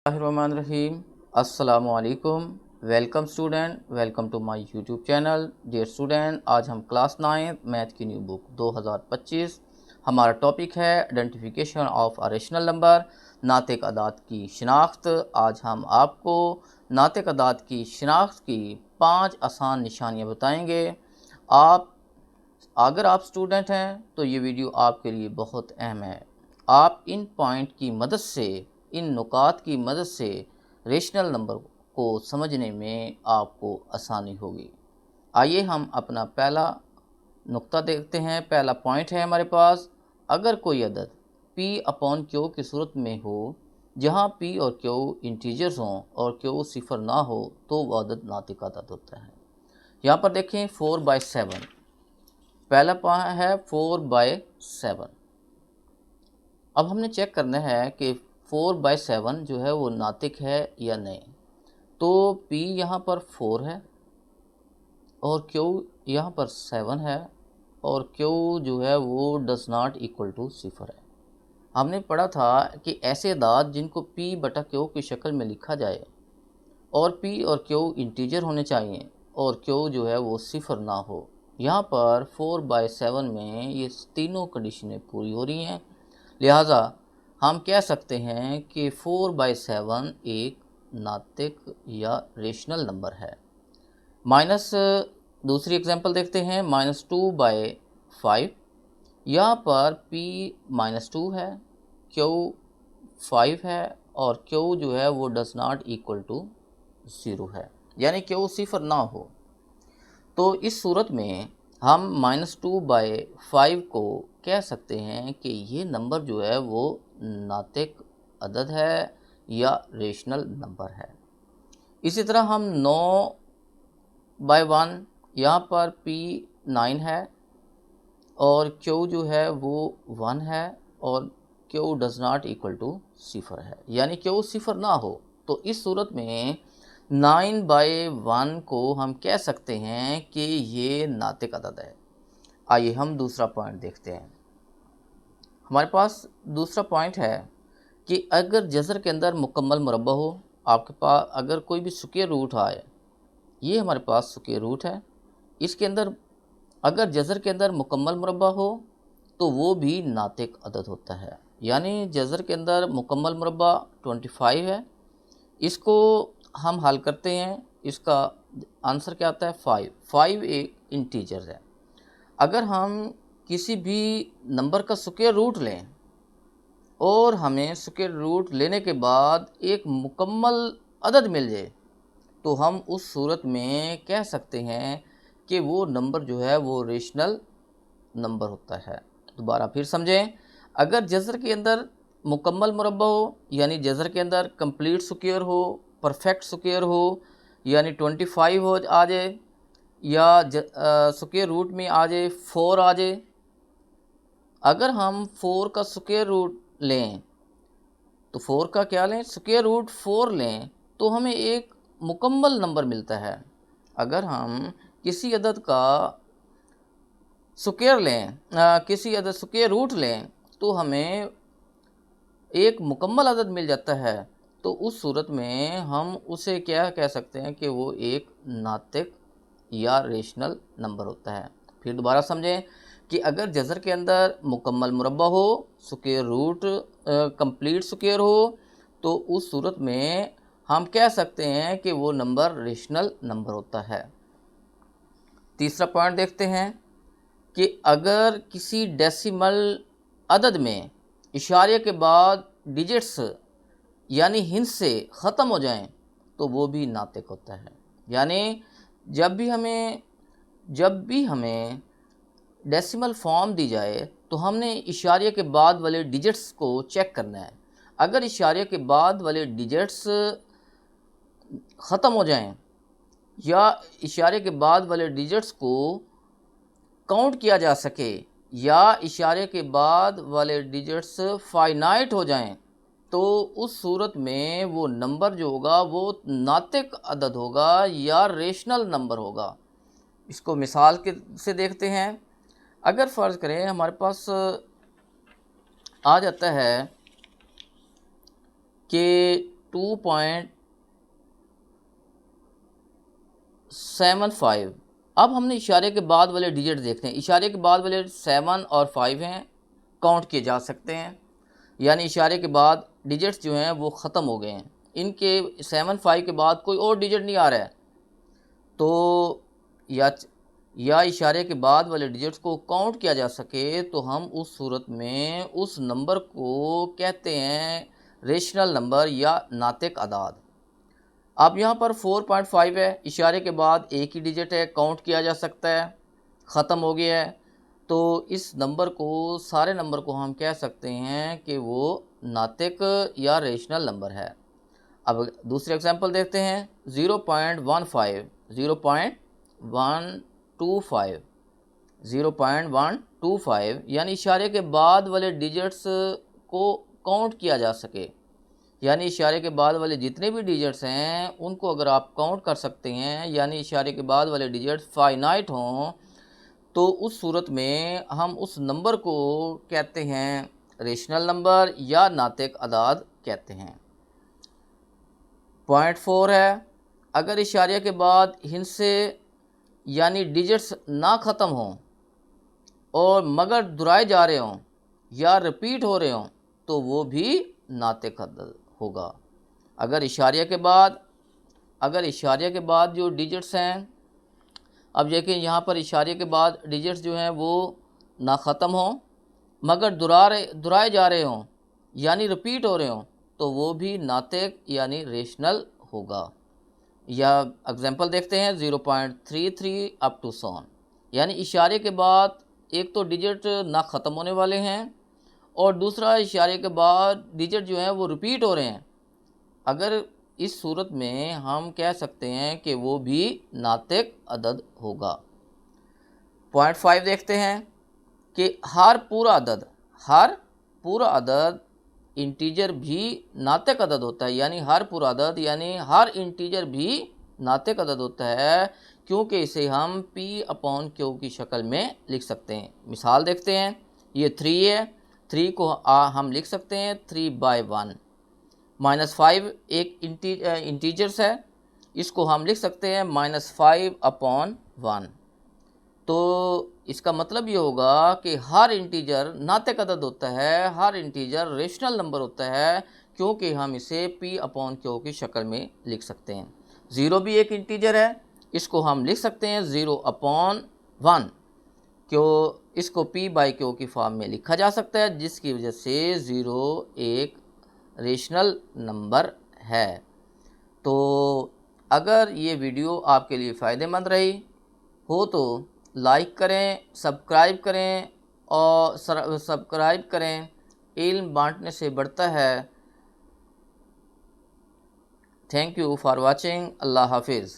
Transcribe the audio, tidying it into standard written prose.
Bismillahirrahmanirrahim. अस्सलामुअलैकुम। Welcome student, welcome to my YouTube channel. Dear student, आज हम class 9 math की न्यू बुक 2025, हमारा टॉपिक है identification of a rational number, नातिक अदाद की शिनाख्त। आज हम आपको नातिक अदाद की शिनाख्त की 5 आसान निशानियाँ बताएंगे। अगर आप स्टूडेंट हैं तो ये वीडियो आपके लिए बहुत अहम है। आप इन पॉइंट की मदद से, इन नुकात की मदद से रेशनल नंबर को समझने में आपको आसानी होगी। आइए हम अपना पहला नुक्ता देखते हैं। पहला पॉइंट है हमारे पास, अगर कोई अदद p अपॉन क्यू की सूरत में हो जहां p और q इंटीजर्स हों और q सिफर ना हो तो वह अदद नातिक अदद होता है। यहाँ पर देखें 4/7, पहला पॉइंट है 4/7। अब हमने चेक करना है कि 4/7 जो है वो नातिक है या नहीं। तो p यहाँ पर 4 है और q यहाँ पर 7 है और q जो है वो डज नॉट इक्वल टू सिफर है। हमने पढ़ा था कि ऐसे अदाद जिनको p बटा q की शक्ल में लिखा जाए और p और q इंटीजर होने चाहिए और q जो है वो सिफर ना हो। यहाँ पर 4/7 में ये तीनों कंडीशनें पूरी हो रही हैं, लिहाजा हम कह सकते हैं कि 4/7 एक नातिक या रेशनल नंबर है। माइनस दूसरी एग्जांपल देखते हैं, -2/5। यहाँ पर p -2 है, q 5 है और q जो है वो डज नॉट इक्वल टू 0 है, यानी q सिफर ना हो। तो इस सूरत में हम -2/5 को कह सकते हैं कि ये नंबर जो है वो नातिक अदद है या रेशनल नंबर है। इसी तरह हम 9/1, यहाँ पर p 9 है और q जो है वो 1 है और q does not equal to सिफर है, यानी q सिफर ना हो। तो इस सूरत में 9/1 को हम कह सकते हैं कि ये नातिक अदद है। आइए हम दूसरा पॉइंट देखते हैं। हमारे पास दूसरा पॉइंट है कि अगर जज़र के अंदर मुकम्मल मुरब्बा हो, आपके पास अगर कोई भी स्क्वायर रूट आए, ये हमारे पास स्क्वायर रूट है, इसके अंदर अगर जज़र के अंदर मुकम्मल मुरब्बा हो तो वो भी नातिक अदद होता है। यानी जज़र के अंदर मुकम्मल मुरब्बा 25 है, इसको हम हल करते हैं, इसका आंसर क्या आता है 5। 5 एक इंटीजर है। अगर हम किसी भी नंबर का स्क्वायर रूट लें और हमें स्क्वायर रूट लेने के बाद एक मुकम्मल अदद मिल जाए तो हम उस सूरत में कह सकते हैं कि वो नंबर जो है वो रेशनल नंबर होता है। दोबारा फिर समझें, अगर जज़र के अंदर मुकम्मल मुरब्बा हो, यानी जज़र के अंदर कंप्लीट स्क्वायर हो, परफेक्ट स्क्वायर हो, यानी 25 हो आ जाए या स्क्वायर रूट में आ जाए 4 आ जाए। अगर हम 4 का स्क्वायर रूट लें तो 4 का क्या लें, स्क्वायर रूट 4 लें तो हमें एक मुकम्मल नंबर मिलता है। अगर हम किसी अदद का स्क्वायर लें, किसी अदद स्क्वायर रूट लें तो हमें एक मुकम्मल अदद मिल जाता है। तो उस सूरत में हम उसे क्या कह सकते हैं कि वो एक नातिक या रेशनल नंबर होता है। फिर दोबारा समझें कि अगर जज़र के अंदर मुकम्मल मुरब्बा हो, स्क्वायर रूट कंप्लीट स्क्वायर हो, तो उस सूरत में हम कह सकते हैं कि वो नंबर रेशनल नंबर होता है। तीसरा पॉइंट देखते हैं कि अगर किसी डेसिमल अदद में इशारे के बाद डिजिट्स यानी हिंस से ख़त्म हो जाएं तो वो भी नातिक होता है। यानी जब भी हमें डेसिमल फॉर्म दी जाए तो हमने इशारे के बाद वाले डिजिट्स को चेक करना है। अगर इशारे के बाद वाले डिजिट्स ख़त्म हो जाएं या इशारे के बाद वाले डिजिट्स को काउंट किया जा सके या इशारे के बाद वाले डिजिट्स फाइनाइट हो जाएं तो उस सूरत में वो नंबर जो होगा वो नातिक अदद होगा या रेशनल नंबर होगा। इसको मिसाल के से देखते हैं। अगर फ़र्ज़ करें हमारे पास आ जाता है कि 2.75। अब हमने इशारे के बाद वाले डिजिट देखते हैं। इशारे के बाद वाले 7 और 5 हैं, काउंट किए जा सकते हैं, यानी इशारे के बाद डिजिट्स जो हैं वो ख़त्म हो गए हैं। इनके 7 5 के बाद कोई और डिजिट नहीं आ रहा है, तो या इशारे के बाद वाले डिजिट्स को काउंट किया जा सके तो हम उस सूरत में उस नंबर को कहते हैं रेशनल नंबर या नातिक अदाद। अब यहाँ पर 4.5 है, इशारे के बाद एक ही डिजिट है, काउंट किया जा सकता है, ख़त्म हो गया है, तो इस नंबर को, सारे नंबर को हम कह सकते हैं कि वो नातिक या रेशनल नंबर है। अब दूसरे एग्जांपल देखते हैं। 0.15, 0.125, 0.125 यानी इशारे के बाद वाले डिजिट्स को काउंट किया जा सके, यानी इशारे के बाद वाले जितने भी डिजिट्स हैं उनको अगर आप काउंट कर सकते हैं, यानी इशारे के बाद वाले डिजिट्स फाइनाइट हों, तो उस सूरत में हम उस नंबर को कहते हैं रेशनल नंबर या नातिक अदाद कहते हैं। 0.4 है, अगर इशारे के बाद हिंसे यानी डिजिट्स ना ख़त्म हों और मगर दुहराए जा रहे हों या रिपीट हो रहे हों तो वो भी नातिक अदद होगा। अगर इशारे के बाद जो डिजिट्स हैं, अब देखिए यहाँ पर इशारे के बाद डिजिट्स जो हैं वो ना ख़त्म हों मगर दुहराए जा रहे हों यानी रिपीट हो रहे हों तो वो भी नातिक यानी रेशनल होगा। या एग्जांपल देखते हैं 0.33 अप टू सॉन, यानी इशारे के बाद एक तो डिजिट ना ख़त्म होने वाले हैं और दूसरा इशारे के बाद डिजिट जो हैं वो रिपीट हो रहे हैं। अगर इस सूरत में हम कह सकते हैं कि वो भी नातिक अदद होगा। 0.5 देखते हैं कि हर पूरा अदद इंटीजर भी नातिक अदद होता है, यानी हर पूरा अदद यानी हर इंटीजर भी नातिक अदद होता है, क्योंकि इसे हम P/Q की शक्ल में लिख सकते हैं। मिसाल देखते हैं, ये 3 है, 3 को हम लिख सकते हैं 3/1। -5 एक इंटीजर्स है, इसको हम लिख सकते हैं -5/1। तो इसका मतलब ये होगा कि हर इंटीजर नातिक अदद होता है, हर इंटीजर रेशनल नंबर होता है, क्योंकि हम इसे P/Q की शक्ल में लिख सकते हैं। 0 भी एक इंटीजर है, इसको हम लिख सकते हैं 0/1, क्यों इसको P/Q की फॉर्म में लिखा जा सकता है, जिसकी वजह से 0 एक रेशनल नंबर है। तो अगर ये वीडियो आपके लिए फ़ायदेमंद रही हो तो लाइक करें, सब्सक्राइब करें। इल्म बांटने से बढ़ता है। Thank you for watching. अल्लाह हाफिज़।